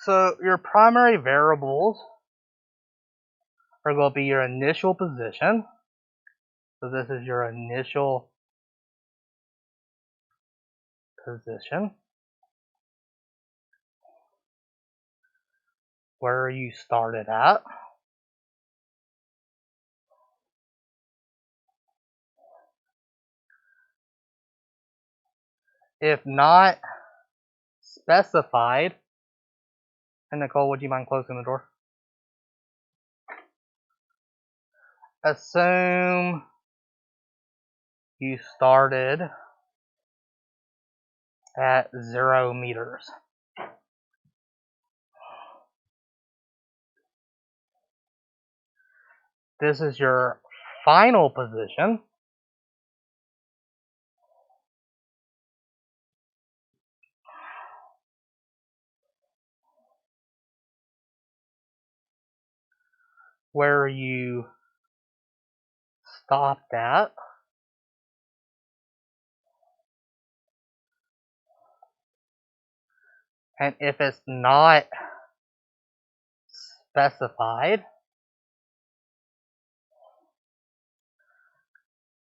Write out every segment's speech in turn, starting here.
So your primary variables are going to be your initial position. So this is your initial position, where you started at. If not specified, and Nicole, would you mind closing the door? Assume you started at 0 meters. This is your final position. Where you stopped at. And if it's not specified,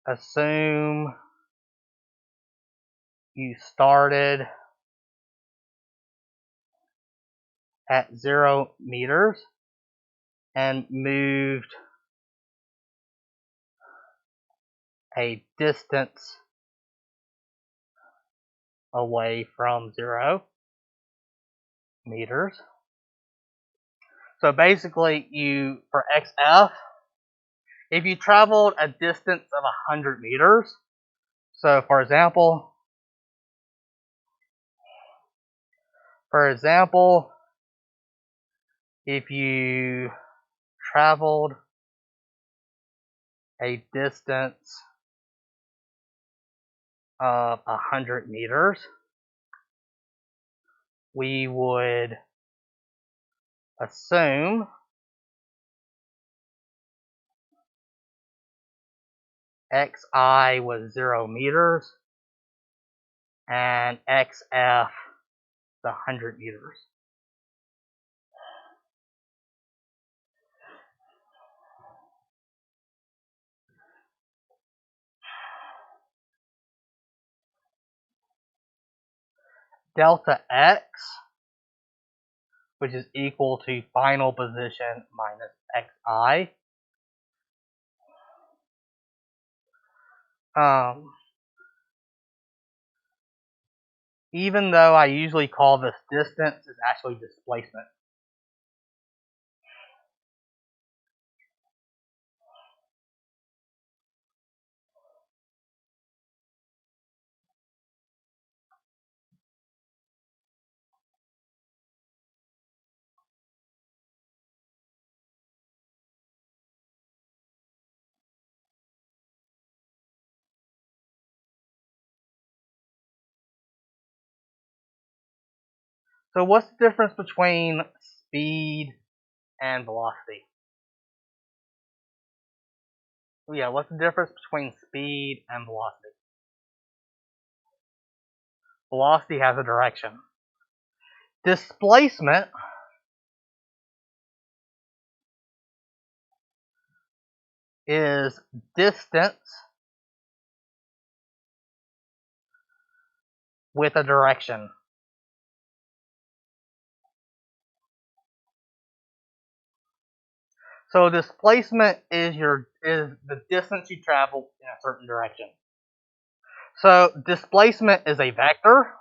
assume you started at 0 meters and moved a distance away from 0 meters. So basically, for XF, if you traveled a distance of 100 meters, so for example, if you traveled a distance of 100 meters, we would assume XI was 0 meters and XF is 100 meters. Delta X, which is equal to final position minus XI. Even though I usually call this distance, it's actually displacement. So what's the difference between speed and velocity? Yeah, what's the difference between speed and velocity? Velocity has a direction. Displacement is distance with a direction. So displacement is the distance you travel in a certain direction. So displacement is a vector.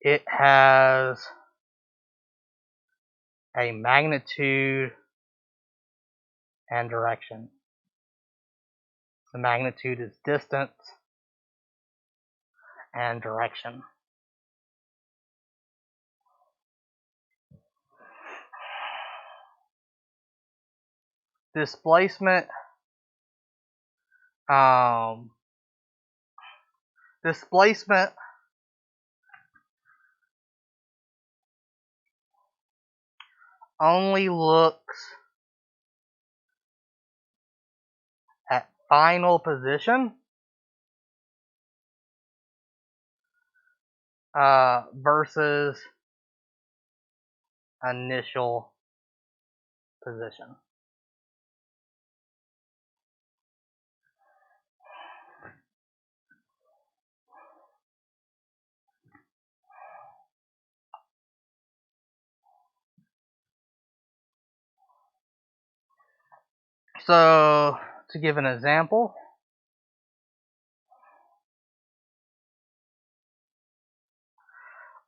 It has a magnitude and direction. The magnitude is distance and direction. Displacement only looks at final position versus initial position. So, to give an example,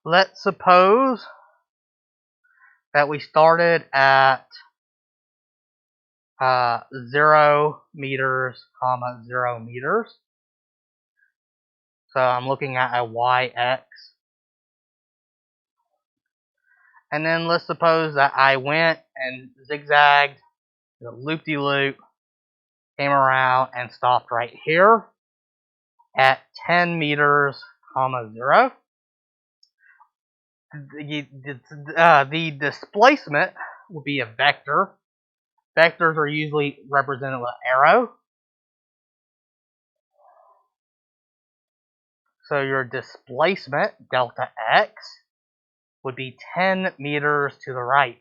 let's suppose that we started at 0 meters, 0 meters. So I'm looking at a y-x. And then let's suppose that I went and zigzagged, the loop-de-loop, came around and stopped right here at 10 meters, 0. The displacement will be a vector. Vectors are usually represented with an arrow. So your displacement, delta x, would be 10 meters to the right,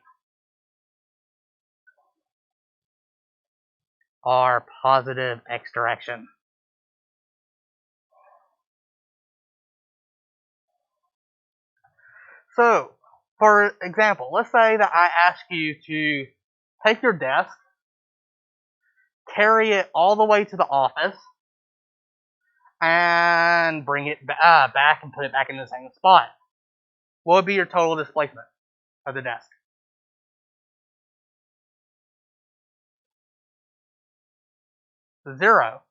or positive x direction. So, for example, let's say that I ask you to take your desk, carry it all the way to the office, and bring it back and put it back in the same spot. What would be your total displacement of the desk? 0,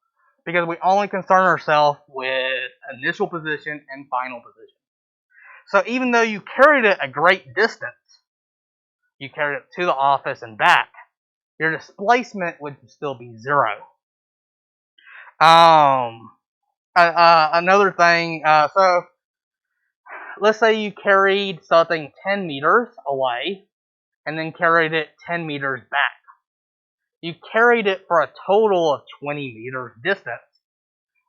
because we only concern ourselves with initial position and final position. So even though you carried it a great distance, you carried it to the office and back, your displacement would still be 0. Another thing, so let's say you carried something 10 meters away and then carried it 10 meters back. You carried it for a total of 20 meters distance,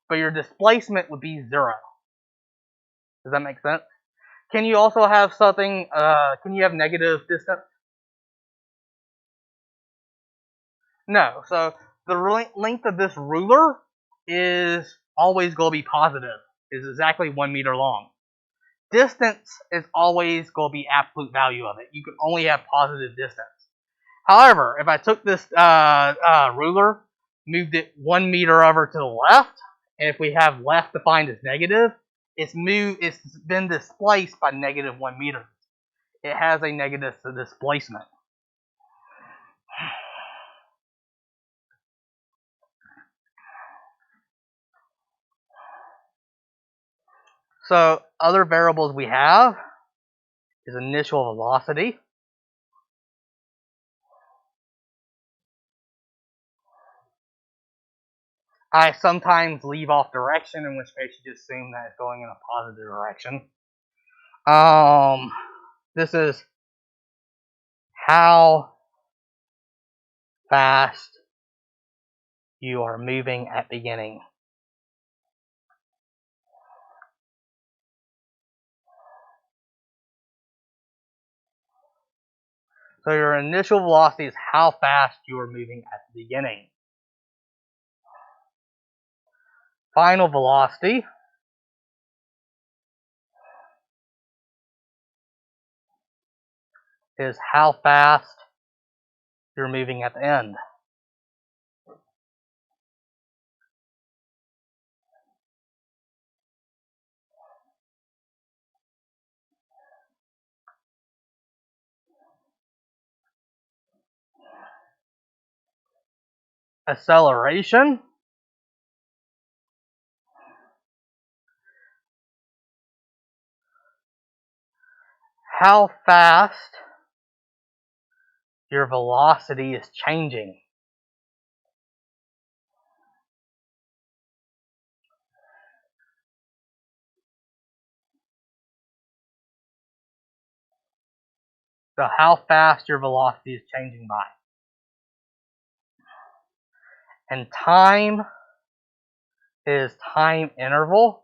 but your displacement would be 0. Does that make sense? Can you also have something, can you have negative distance? No. So the length of this ruler is always going to be positive. It's exactly 1 meter long. Distance is always going to be absolute value of it. You can only have positive distance. However, if I took this ruler, moved it 1 meter over to the left, and if we have left defined as negative, it's been displaced by negative 1 meter. It has a negative displacement. So other variables we have is initial velocity. I sometimes leave off direction, in which case you just assume that it's going in a positive direction. This is how fast you are moving at beginning. So your initial velocity is how fast you are moving at the beginning. Final velocity is how fast you're moving at the end. Acceleration how fast your velocity is changing. So how fast your velocity is changing by. And time is time interval.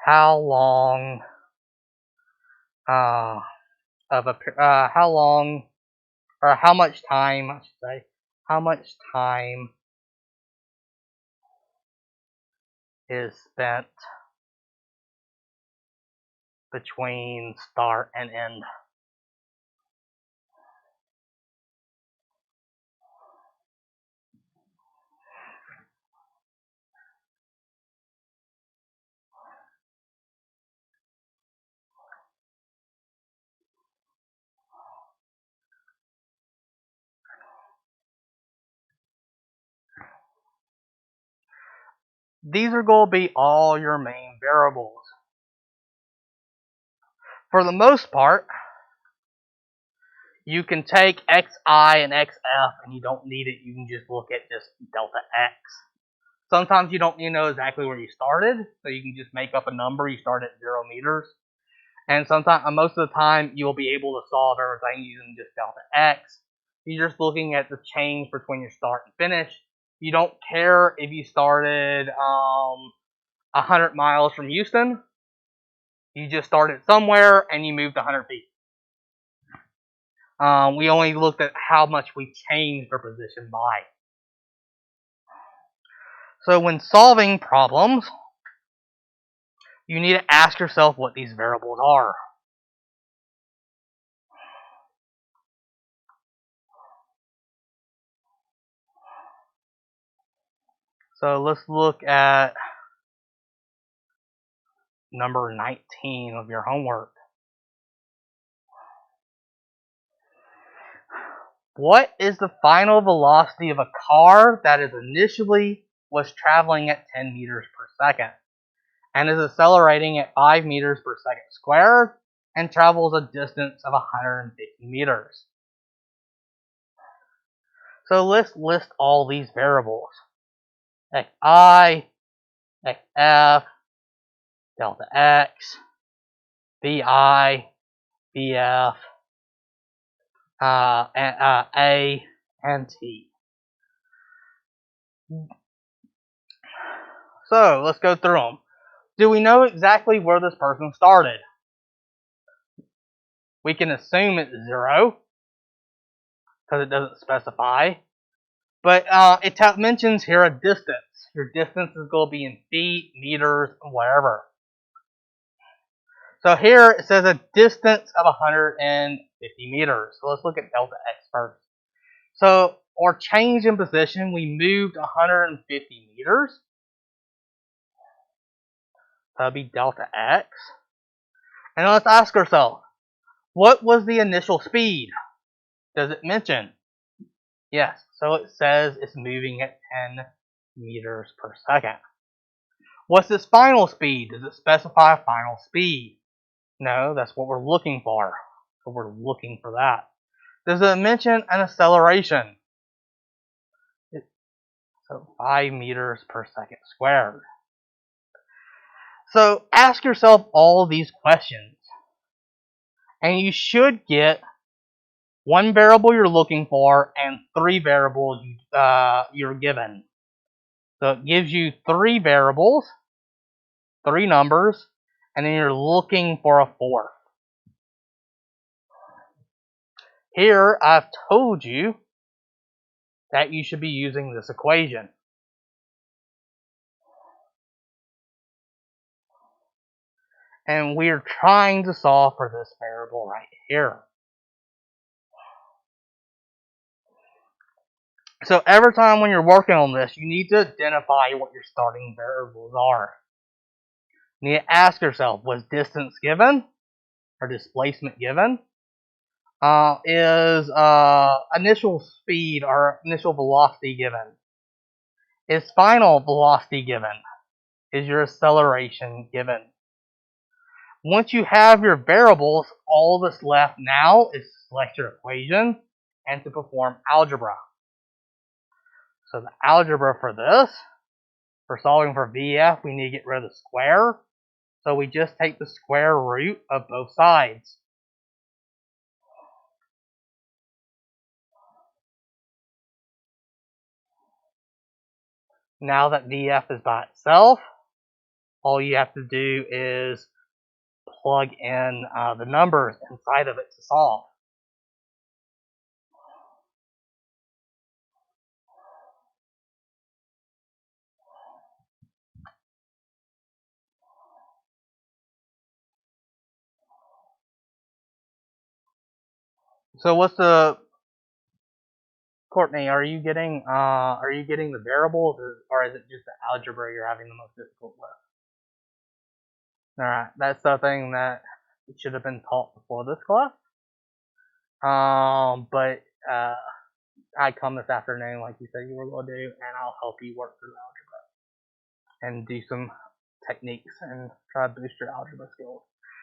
How long how long, or how much time, I should say, how much time is spent between start and end. These are going to be all your main variables. For the most part, you can take xi and xf and you don't need it. You can just look at just delta x. Sometimes you don't need to know exactly where you started, so you can just make up a number. You start at 0 meters. And sometimes, most of the time, you'll be able to solve everything using just delta x. You're just looking at the change between your start and finish. You don't care if you started 100 miles from Houston. You just started somewhere and you moved 100 feet. We only looked at how much we changed our position by. So when solving problems, you need to ask yourself what these variables are. So let's look at number 19 of your homework. What is the final velocity of a car that is initially was traveling at 10 meters per second and is accelerating at 5 meters per second squared and travels a distance of 150 meters? So let's list all these variables. xi, xf, delta x, vi, vf, a, and t. So let's go through them. Do we know exactly where this person started? We can assume it's 0 because it doesn't specify. But it mentions here a distance. Your distance is going to be in feet, meters, whatever. So here it says a distance of 150 meters. So let's look at delta x first. So our change in position, we moved 150 meters. So that'd be delta x. And let's ask ourselves, what was the initial speed? Does it mention? Yes, so it says it's moving at 10 meters per second. What's its final speed? Does it specify a final speed? No, that's what we're looking for. So we're looking for that. Does it mention an acceleration? So 5 meters per second squared. So ask yourself all these questions, and you should get one variable you're looking for and 3 variables you're given. So it gives you 3 variables, 3 numbers, and then you're looking for a 4th. Here I've told you that you should be using this equation. And we're trying to solve for this variable right here. So every time when you're working on this, you need to identify what your starting variables are. You need to ask yourself, was distance given or displacement given? Is initial speed or initial velocity given? Is final velocity given? Is your acceleration given? Once you have your variables, all that's left now is to select your equation and to perform algebra. So the algebra for this For solving for VF, we need to get rid of the square. So we just take the square root of both sides. Now that VF is by itself, all you have to do is plug in the numbers inside of it to solve. So what's the Courtney? Are you getting the variables, or is it just the algebra you're having the most difficult with? All right, that's something that should have been taught before this class. But I come this afternoon, like you said you were going to do, and I'll help you work through algebra and do some techniques and try to boost your algebra skills.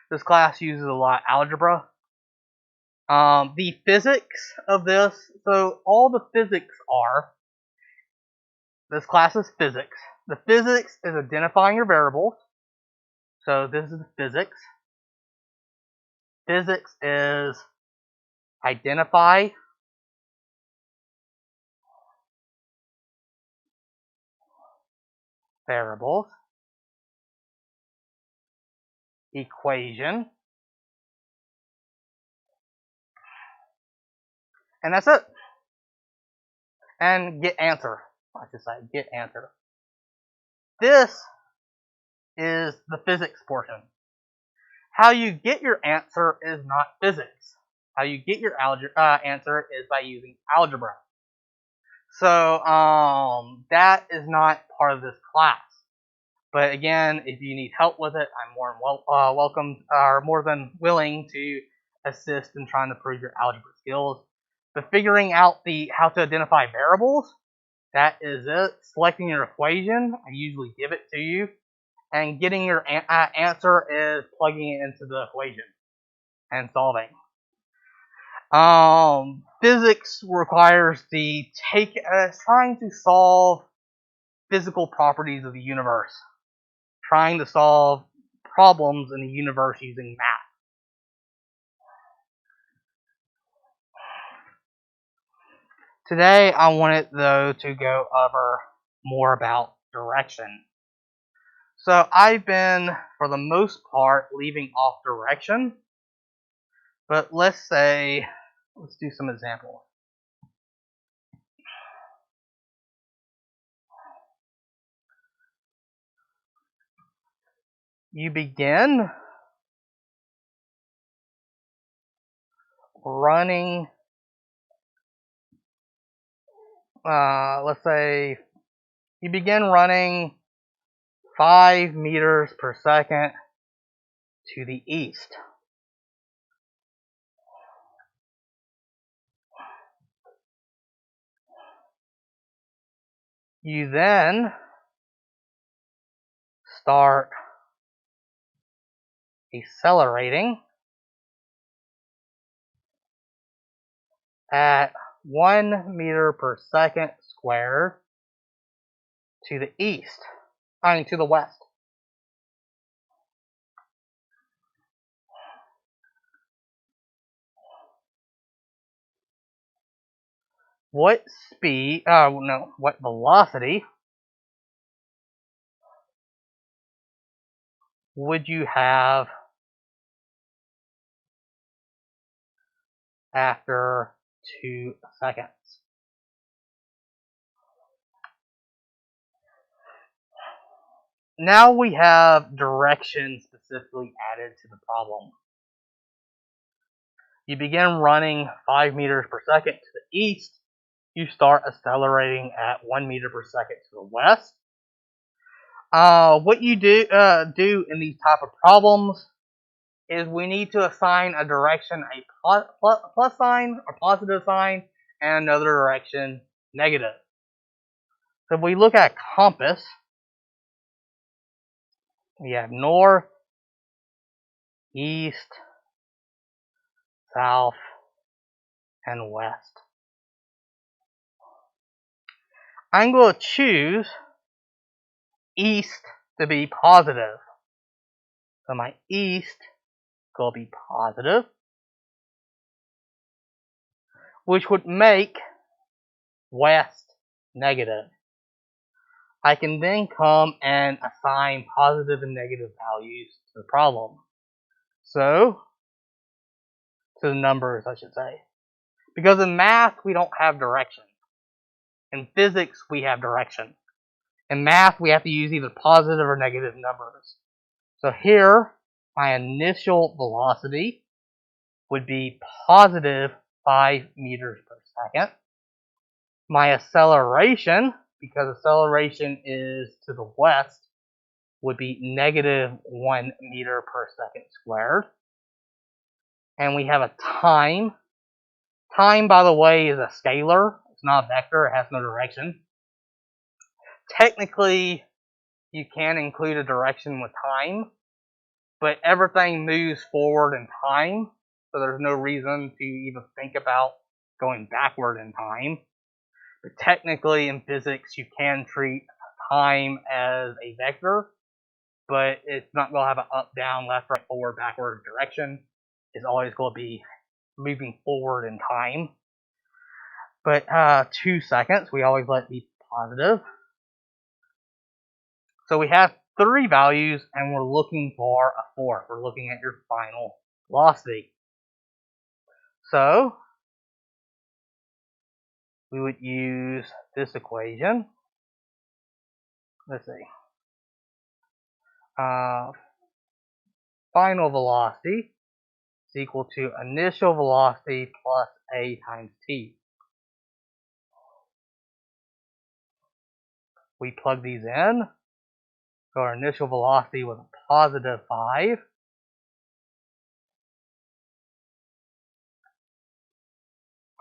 This class uses a lot of algebra. The physics of this, so all the physics are, this class is physics. The physics is identifying your variables. So this is the physics. Physics is identify variables, equation, and that's it. And get answer. I should say get answer. This is the physics portion. How you get your answer is not physics. How you get your answer is by using algebra. So that is not part of this class. But again, if you need help with it, I'm more than willing to assist in trying to improve your algebra skills. But figuring out how to identify variables, that is it. Selecting your equation, I usually give it to you. And getting your answer is plugging it into the equation and solving. Physics requires trying to solve physical properties of the universe. Trying to solve problems in the universe using math. Today, I wanted, though, to go over more about direction. So I've been, for the most part, leaving off direction. But let's do some examples. You begin running, let's say, you begin running 5 meters per second to the east. You then start accelerating at 1 meter per second squared to the east. To the west. What velocity would you have after 2 seconds? Now we have direction specifically added to the problem. You begin running 5 meters per second to the east. You start accelerating at 1 meter per second to the west. What you do in these type of problems is we need to assign a direction a plus sign or positive sign, and another direction negative. So if we look at compass, we have north, east, south, and west. I'm going to choose east to be positive. So my east will be positive, which would make west negative. I can then come and assign positive and negative values to the problem. So, to the numbers, I should say. Because in math, we don't have direction. In physics, we have direction. In math, we have to use either positive or negative numbers. So here, my initial velocity would be positive 5 meters per second. My acceleration, because acceleration is to the west, would be negative 1 meter per second squared. And we have a time. Time, by the way, is a scalar. It's not a vector. It has no direction. Technically, you can include a direction with time, but everything moves forward in time, so there's no reason to even think about going backward in time. But technically, in physics, you can treat time as a vector, but it's not going to have an up, down, left, right, forward, backward direction. It's always going to be moving forward in time. But 2 seconds, we always let it be positive. So we have 3 values, and we're looking for a 4th. We're looking at your final velocity. So we would use this equation. Let's see. Final velocity is equal to initial velocity plus a times t. We plug these in. So our initial velocity was a positive 5.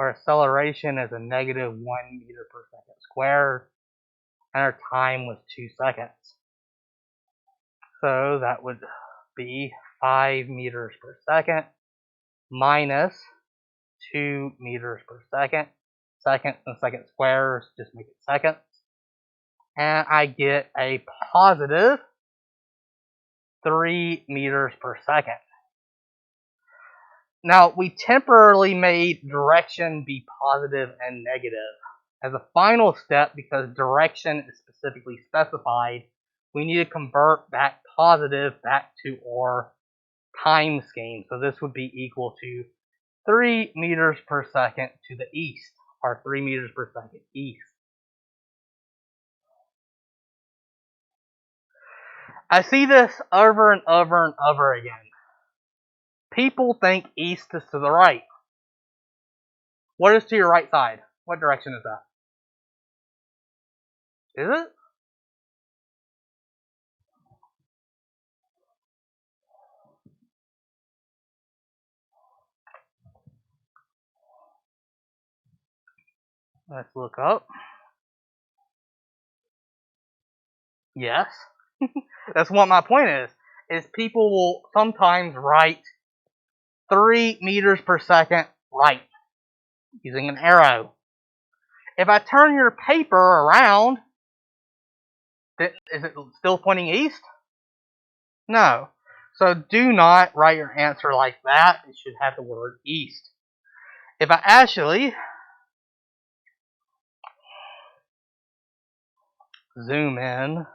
Our acceleration is a negative 1 meter per second squared. And our time was 2 seconds. So that would be 5 meters per second minus 2 meters per second. Seconds and second squares just make it seconds. And I get a positive 3 meters per second. Now, we temporarily made direction be positive and negative. As a final step, because direction is specifically specified, we need to convert that positive back to our time scheme. So this would be equal to 3 meters per second to the east, or 3 meters per second east. I see this over and over and over again. People think east is to the right. What is to your right side? What direction is that? Is it? Let's look up. Yes. That's what my point is people will sometimes write 3 meters per second right using an arrow. If I turn your paper around, is it still pointing east? No. So do not write your answer like that. It should have the word east. If I actually zoom in,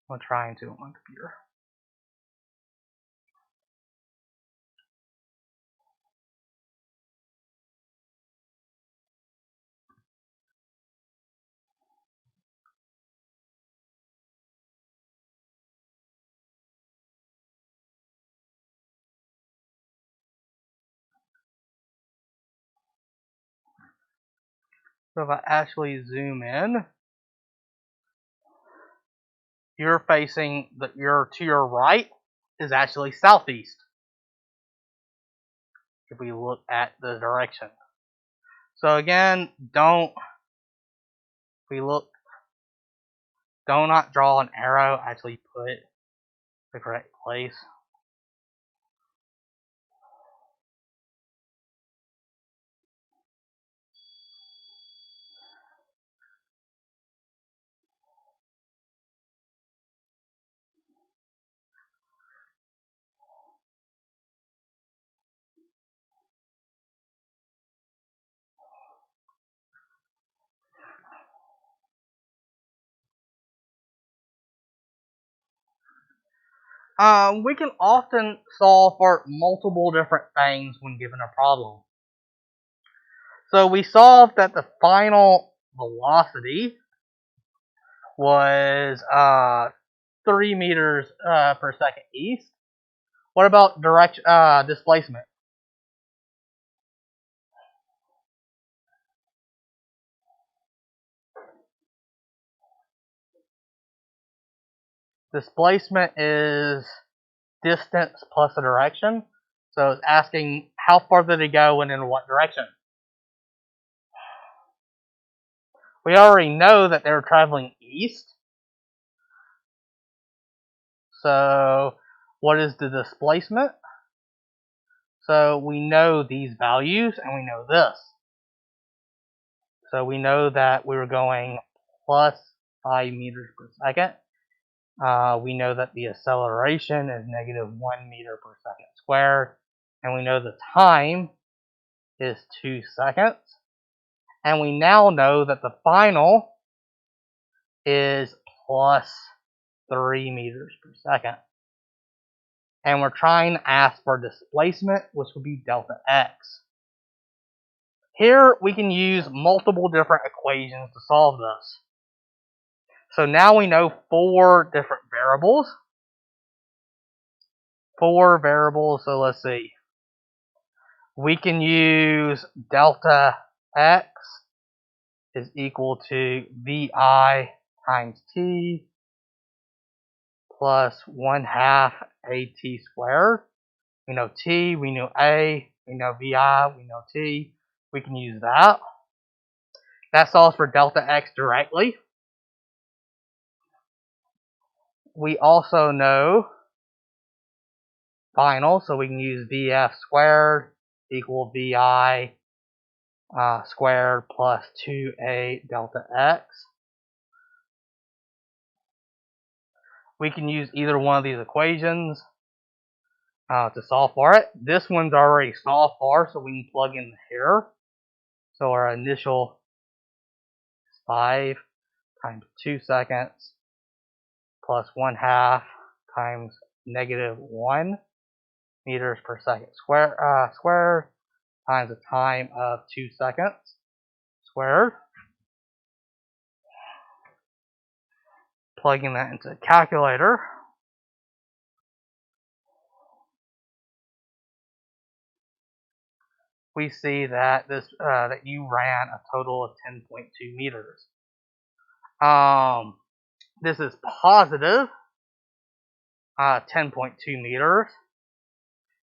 I'm trying to on my computer. So if I actually zoom in, you're facing to your right is actually southeast. If we look at the direction. So again, do not draw an arrow, actually put the correct place. We can often solve for multiple different things when given a problem. So we solved that the final velocity was 3 meters per second east. What about displacement? Displacement is distance plus a direction. So it's asking how far did it go and in what direction. We already know that they were traveling east. So what is the displacement? So we know these values and we know this. So we know that we were going plus 5 meters per second. We know that the acceleration is negative 1 meter per second squared. And we know the time is 2 seconds. And we now know that the final is plus 3 meters per second. And we're trying to ask for displacement, which would be delta x. Here we can use multiple different equations to solve this. So now we know 4 different variables. 4 variables, so let's see. We can use delta x is equal to vi times t plus 1/2 at squared. We know t, we know a, we know vi, we know t. We can use that. That solves for delta x directly. We also know final, so we can use vf squared equal vi squared plus 2a delta x. We can use either one of these equations to solve for it. This one's already solved for, so we can plug in here. So our initial is 5 times 2 seconds plus 1/2 times negative 1 meters per second squared times a time of 2 seconds squared. Plugging that into a calculator. We see that that you ran a total of 10.2 meters. This is positive 10.2 meters.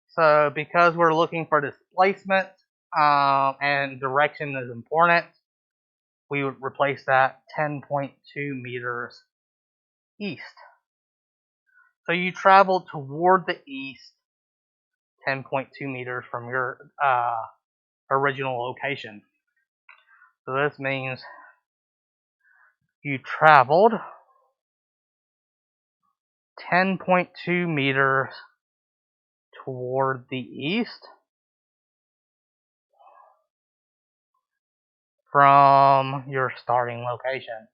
So because we're looking for displacement and direction is important, we would replace that 10.2 meters east. So you travel toward the east 10.2 meters from your original location. So this means you traveled 10.2 meters toward the east from your starting location.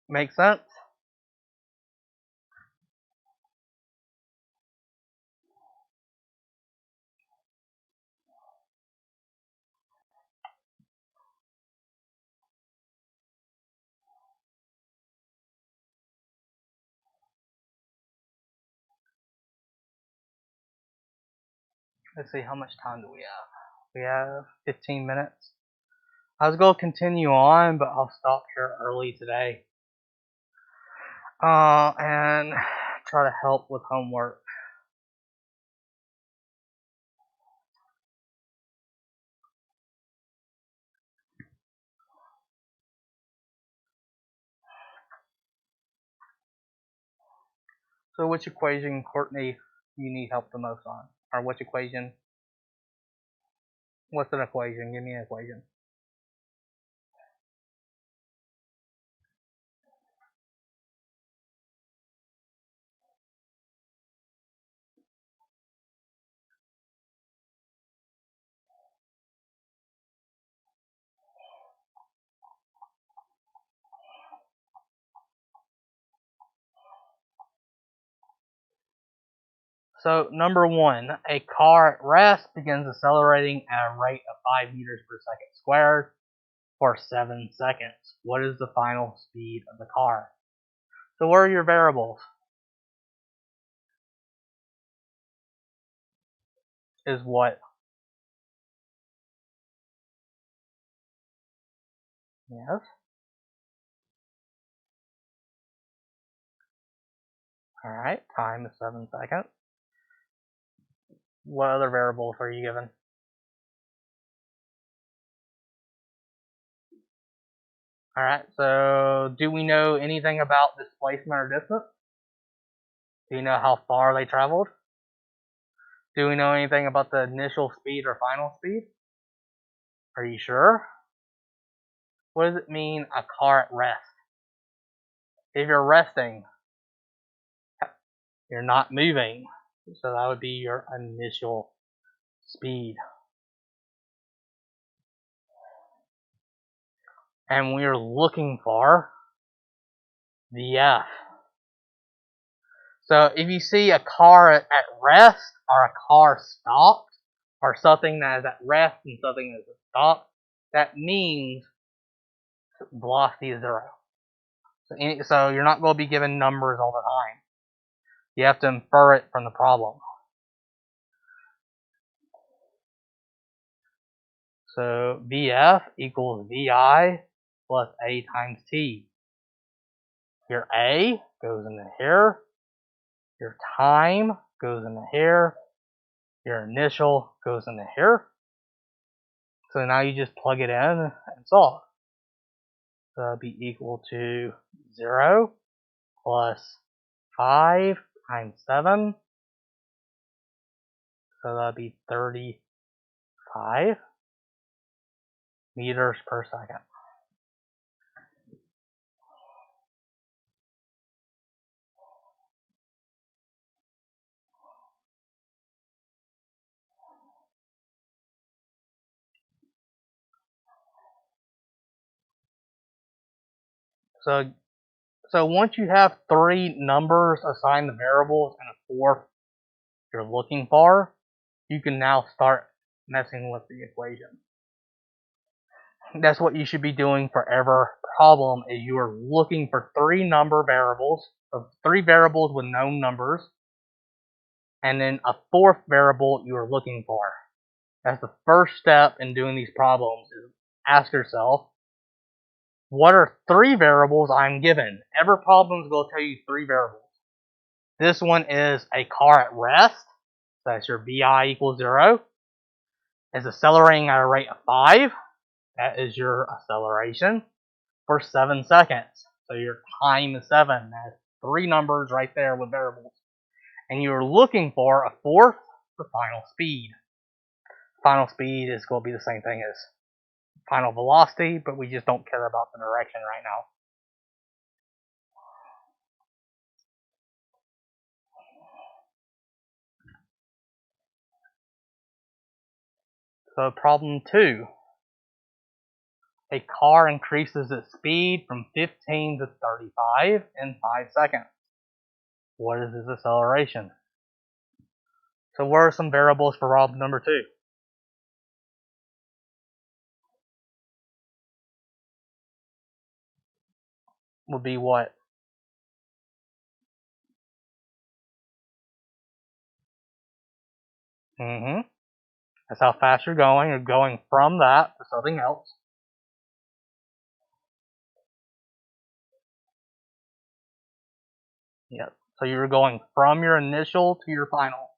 Make sense? Let's see, how much time do we have? We have 15 minutes. I was going to continue on, but I'll stop here early today. And try to help with homework. So which equation, Courtney, you need help the most on? Or which equation? What's an equation? Give me an equation. So number one, a car at rest begins accelerating at a rate of 5 meters per second squared for 7 seconds. What is the final speed of the car? So what are your variables? Is what? Yes. Alright, time is 7 seconds. What other variables are you given? Alright, so do we know anything about displacement or distance? Do you know how far they traveled? Do we know anything about the initial speed or final speed? Are you sure? What does it mean, a car at rest? If you're resting, you're not moving. So that would be your initial speed. And we're looking for VF. So if you see a car at rest or a car stopped or something that is at rest and something that is stopped, that means velocity is 0. So you're not going to be given numbers all the time. You have to infer it from the problem. So VF equals VI plus A times T. Your A goes into here. Your time goes into here. Your initial goes into here. So now you just plug it in and solve. So that'll be equal to 0 plus 5 times 7. So that'll be 35 meters per second. So once you have 3 numbers assigned to variables and a 4th you're looking for, you can now start messing with the equation. That's what you should be doing for every problem, is you are looking for 3 number variables, 3 variables with known numbers, and then a 4th variable you are looking for. That's the first step in doing these problems, is ask yourself, what are 3 variables I'm given? Every problem is going to tell you 3 variables. This one is a car at rest, so that's your VI equals 0. It's accelerating at a rate of 5. That is your acceleration for 7 seconds. So your time is 7. That's 3 numbers right there with variables. And you're looking for a 4th, the final speed. Final speed is going to be the same thing as final velocity, but we just don't care about the direction right now. So problem 2. A car increases its speed from 15 to 35 in 5 seconds. What is its acceleration? So what are some variables for problem number 2? Would be what? That's how fast you're going. You're going from that to something else. Yep. So you're going from your initial to your final.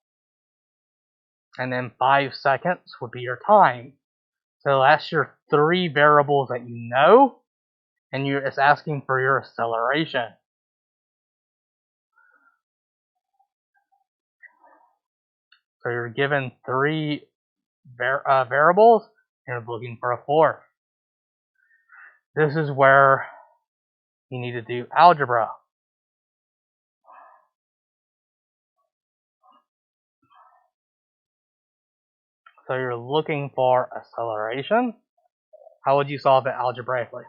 And then 5 seconds would be your time. So that's your 3 variables that you know, and it's asking for your acceleration. So you're given 3 variables, and you're looking for a 4th. This is where you need to do algebra. So you're looking for acceleration. How would you solve it algebraically?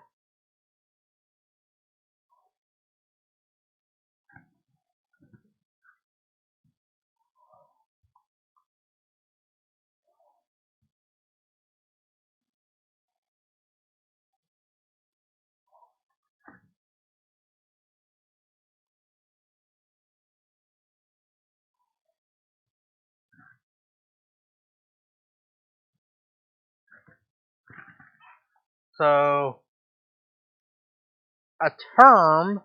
So a term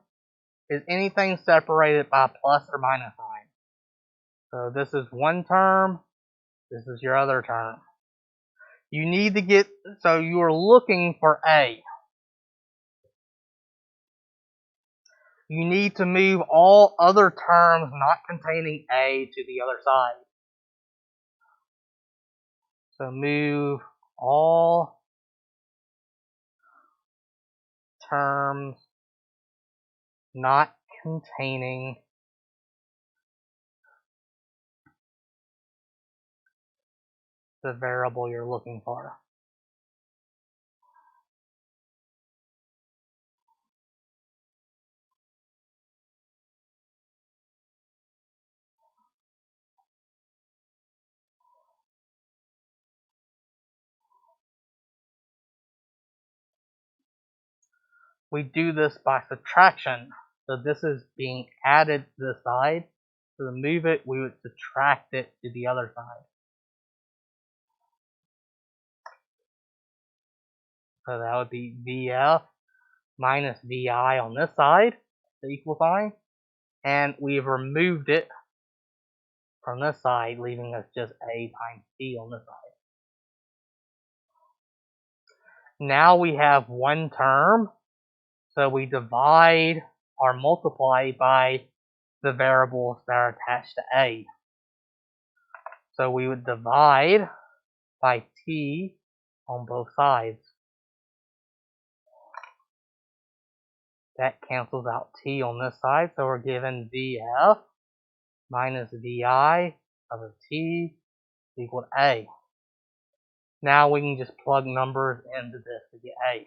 is anything separated by a plus or minus sign. So this is one term, this is your other term. You need to get, so you are looking for A. You need to move all other terms not containing A to the other side. So move all terms not containing the variable you're looking for. We do this by subtraction. So this is being added to the side. So to move it, we would subtract it to the other side. So that would be VF minus VI on this side, the equal sign. And we've removed it from this side, leaving us just A times T on this side. Now we have one term, so we divide or multiply by the variables that are attached to A. So we would divide by T on both sides. That cancels out T on this side, so we're given VF minus VI over T equal to A. Now we can just plug numbers into this to get A.